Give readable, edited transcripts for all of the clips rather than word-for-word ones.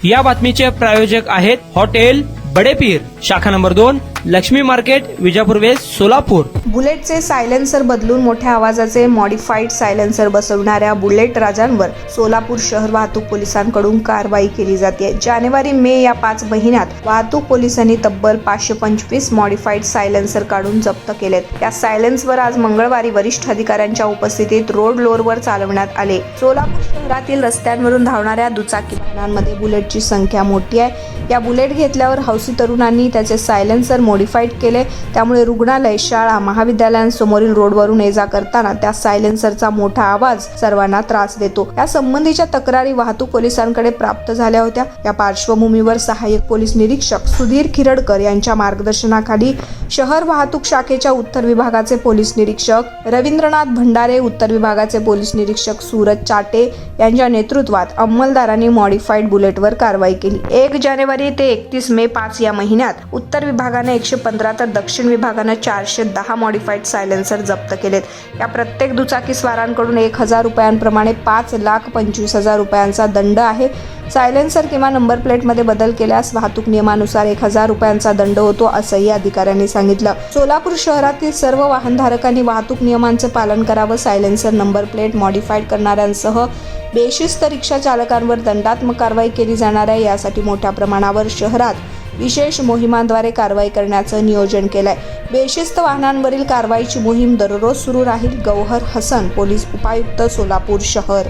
या बातमीचे प्रायोजक आहेत हॉटेल बडेपीर, शाखा number 2, Lakshmi market, Vijapur west, Solapur. बुलेटचे सायलेन्सर बदलून मोठ्या आवाजाचे मॉडिफाईड सायलेन्सर बसवणाऱ्या बुलेट राजांवर सोलापूर शहर वाहतूक पोलिसांकडून कारवाई केली जाते। जानेवारी मे या 5 महिन्यात वाहतूक पोलिसांनी तब्बल 525 मॉडिफाईड सायलेन्सर काढून जप्त केलेत। या सायलेन्सवर आज मंगळवारी वरिष्ठ अधिकाऱ्यांच्या उपस्थितीत रोड लोअरवर चालवण्यात आले। सोलापूर शहरातील रस्त्यांवरून धावणाऱ्या दुचाकी वाहनांमध्ये बुलेटची संख्या मोठी आहे। या बुलेट घेतल्यावर हौसी तरुणांनी त्याचे सायलेन्सर मॉडिफाईड केले, त्यामुळे रुग्णालय, शाळा, महाविद्यालयांसमोरील रोडवरून ये-जा करताना त्या सायलेन्सरचा मोठा आवाज सर्वांना त्रास देतो। या संबंधीच्या तक्रारी वाहतूक पोलिसांकडे प्राप्त झाल्या होत्या। या पार्श्वभूमीवर सहाय्यक पोलीस निरीक्षक सुधीर खिरडकर यांच्या मार्गदर्शनाखाली शहर वाहतूक शाखेच्या उत्तर विभागाचे पोलीस निरीक्षक रवींद्रनाथ भंडारे, उत्तर विभागाचे पोलीस निरीक्षक सूरज चाटे यांच्या नेतृत्वात अंमलदारांनी मॉडिफाईड बुलेटवर कारवाई केली। 1 जानेवारी ते 31 मे 5 या महिन्यात उत्तर विभागाने 115 तर दक्षिण विभागाने 410 मॉडिफाईड सायलेन्सर जप्त केलेत। या प्रत्येक दुचाकी स्वारांकडून 1000 रुपयांप्रमाणे 5,25,000 रुपयांचा दंड आहे। सायलेन्सर किंवा नंबर प्लेटमध्ये बदल केल्यास वाहतूक नियमानुसार 1000 रुपयांचा दंड होतो, असंही अधिकाऱ्यांनी सांगितलं। सोलापूर शहरातील सर्व वाहनधारकांनी वाहतूक नियमांचे पालन करावं। सायलेन्सर, नंबर प्लेट मॉडिफाईड करणाऱ्यांसह बेशिस्त रिक्षा चालकांवर दंडात्मक कारवाई केली जाणार आहे। यासाठी मोठ्या प्रमाणावर शहरात विशेष मोहिमांद्वारे कारवाई करण्याचं नियोजन केलंय। बेशिस्त वाहनांवरील कारवाईची मोहीम दररोज सुरू राहील। गौहर हसन, पोलीस उपायुक्त, सोलापूर शहर।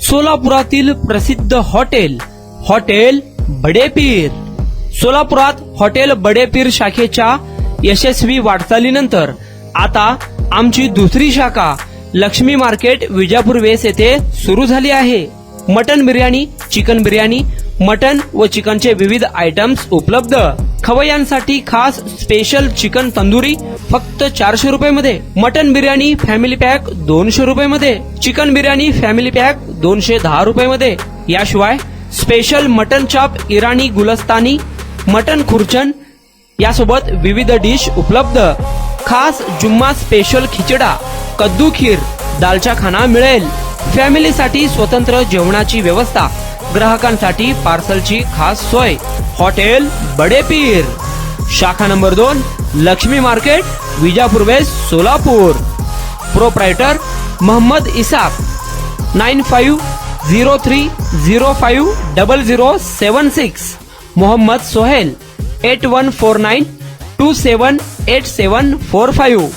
सोलापुरातील प्रसिद्ध हॉटेल बडेपीर। सोलापुरात हॉटेल बडेपीर शाखेच्या यशस्वी वाटचालीनंतर आता आमची दुसरी शाखा लक्ष्मी मार्केट, विजापूर वेस्ट येथे सुरू झाली आहे। Mutton biryani, chicken biryani, mutton व चिकनचे विविध आयटम्स उपलब्ध। खवय्यांसाठी खास स्पेशल चिकन तंदुरी फक्त 400 रुपये मध्ये, मटन बिर्याणी फॅमिली पॅक 200 रुपये मध्ये, चिकन बिर्याणी फॅमिली पॅक 210 रुपये मध्ये। याशिवाय स्पेशल मटन चाप, इराणी गुलस्तानी, मटन खुर्चन यासोबत विविध डिश उपलब्ध। खास जुम्मा स्पेशल खिचडा, कद्दू खीर, दालचा खाना मिळेल। फॅमिलीसाठी स्वतंत्र जेवणाची व्यवस्था, ग्राहकांसाठी पार्सलची खास सोय। हॉटेल बडेपीर, शाखा number 2, Lakshmi market, Vijapur west, Solapur. Proprietor Mohammad Isaq, 9503050076। Mohammad Sohel, 8149278745।